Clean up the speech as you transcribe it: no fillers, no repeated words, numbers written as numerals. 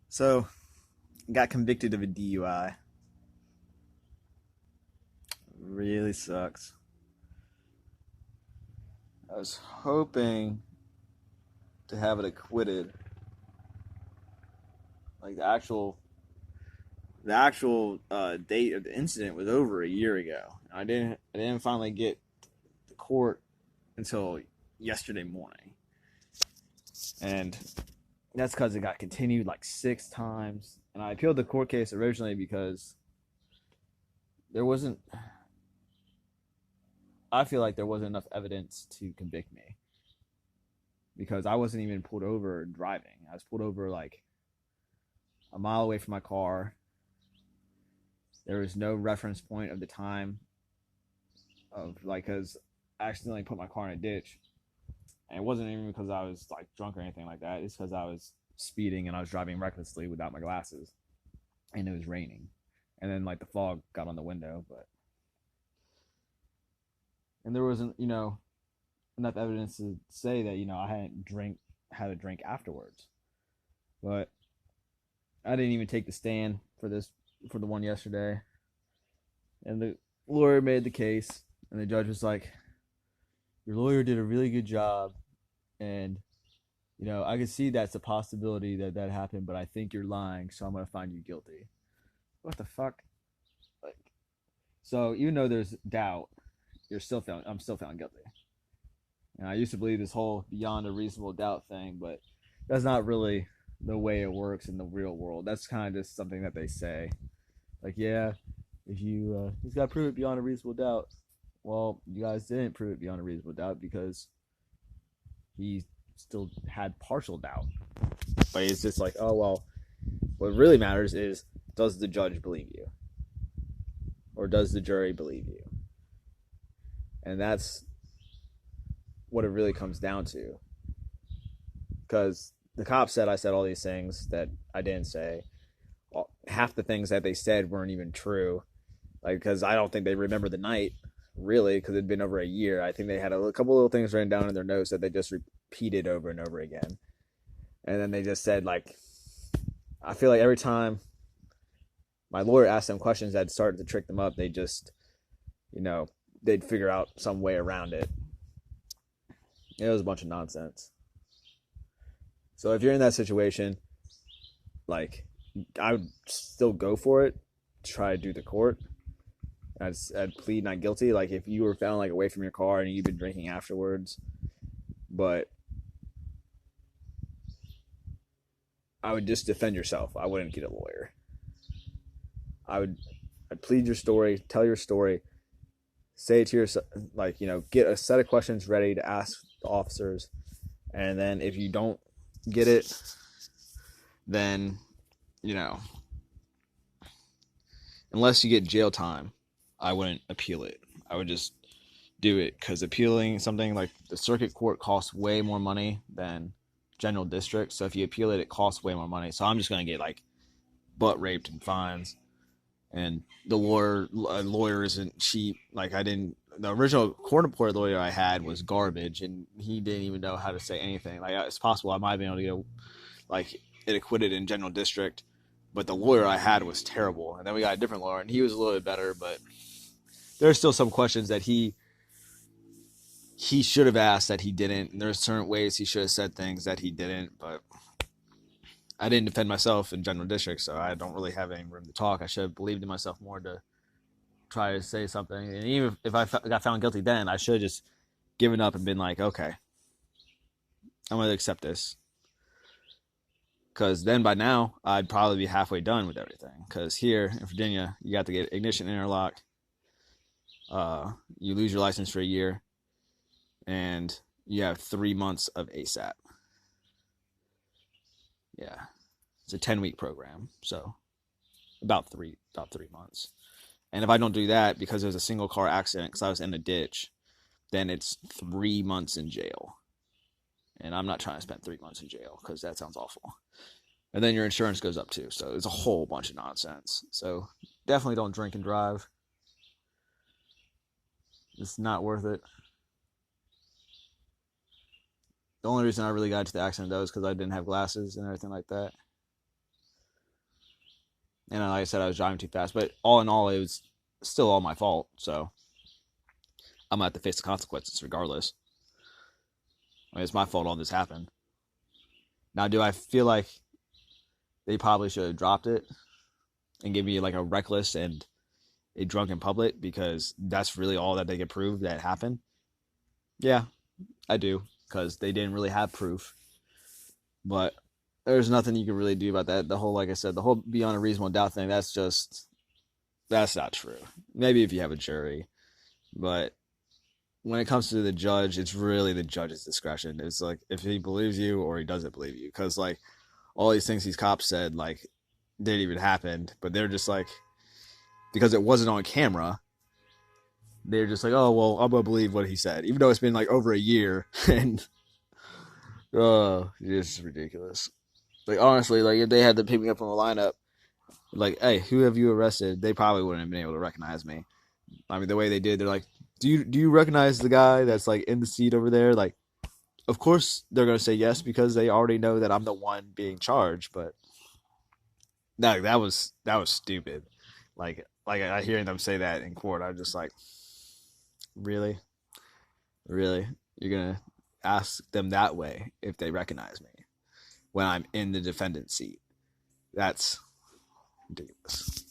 So, got convicted of a DUI. Really sucks. I was hoping to have it acquitted. Like the actual date of the incident was over a year ago. I didn't finally get to court until yesterday morning, and that's because it got continued like 6 times. And I appealed the court case originally because there wasn't. I feel like there wasn't enough evidence to convict me because I wasn't even pulled over driving. I was pulled over like a mile away from my car. There was no reference point of the time of like, because I accidentally put my car in a ditch, and it wasn't even because I was like drunk or anything like that. It's because I was speeding and I was driving recklessly without my glasses, and it was raining, and then like the fog got on the window, but and there wasn't enough evidence to say that I hadn't had a drink afterwards, but I didn't even take the stand for the one yesterday, and the lawyer made the case, and the judge was like, "Your lawyer did a really good job, and I can see that's a possibility that that happened, but I think you're lying, so I'm gonna find you guilty." What the fuck? Like, so even though there's doubt, I'm still found guilty. And I used to believe this whole beyond a reasonable doubt thing, but that's not really the way it works in the real world. That's kind of just something that they say. Like, yeah, if he's got to prove it beyond a reasonable doubt. Well, you guys didn't prove it beyond a reasonable doubt because he still had partial doubt. But it's just like, oh well, what really matters is, does the judge believe you, or does the jury believe you? And that's what it really comes down to. Because the cop said I said all these things that I didn't say. Half the things that they said weren't even true. Like, because I don't think they remember the night, really, because it'd been over a year. I think they had a couple little things written down in their notes that they just repeated over and over again. And then they just said, like, I feel like every time my lawyer asked them questions that started to trick them up, they just, they'd figure out some way around it. It was a bunch of nonsense. So if you're in that situation, like, I would still go for it, try to do the court. I'd plead not guilty. Like, if you were found like away from your car and you've been drinking afterwards, but I would just defend yourself. I wouldn't get a lawyer. I'd plead your story, tell your story, say it to yourself, like, get a set of questions ready to ask the officers, and then if you don't get it, then you know unless you get jail time, I wouldn't appeal it. I would just do it, because appealing something like the circuit court costs way more money than general district. So if you appeal it, it costs way more money. So I'm just gonna get like butt raped and fines. And the lawyer isn't cheap. Like, the original court reporter lawyer I had was garbage, and he didn't even know how to say anything. Like, it's possible I might have been able to get like it acquitted in general district, but the lawyer I had was terrible. And then we got a different lawyer, and he was a little bit better, but there's still some questions that he should have asked that he didn't. And there's certain ways he should have said things that he didn't, but I didn't defend myself in general district, so I don't really have any room to talk. I should have believed in myself more to try to say something. And even if I got found guilty then, I should have just given up and been like, okay, I'm going to accept this. Because then by now, I'd probably be halfway done with everything. Because here in Virginia, you got to get ignition interlock. You lose your license for a year, and you have 3 months of ASAP. Yeah, it's a 10-week program, so about three months. And if I don't do that because there's a single car accident because I was in a ditch, then it's 3 months in jail. And I'm not trying to spend 3 months in jail because that sounds awful. And then your insurance goes up too, so it's a whole bunch of nonsense. So definitely don't drink and drive. It's not worth it. The only reason I really got into the accident though is because I didn't have glasses and everything like that. And like I said, I was driving too fast. But all in all, it was still all my fault. So I'm gonna have to face the consequences regardless. I mean, it's my fault all this happened. Now, do I feel like they probably should have dropped it and give me like a reckless and a drunken public because that's really all that they could prove that happened? Yeah, I do, because they didn't really have proof. But there's nothing you can really do about that. The whole, like I said, the whole beyond a reasonable doubt thing, that's not true. Maybe if you have a jury, but when it comes to the judge, it's really the judge's discretion. It's like if he believes you or he doesn't believe you, because like all these things these cops said like didn't even happen, but they're just like because it wasn't on camera, they're just like, oh well, I'm gonna believe what he said, even though it's been like over a year, and oh, it's ridiculous. Like honestly, like if they had to pick me up from the lineup, like, hey, who have you arrested? They probably wouldn't have been able to recognize me. I mean, the way they did, they're like, do you recognize the guy that's like in the seat over there? Like, of course they're gonna say yes because they already know that I'm the one being charged. But no, that was stupid. Like I hearing them say that in court, I'm just like, really, really, you're gonna ask them that way if they recognize me when I'm in the defendant's seat? That's ridiculous.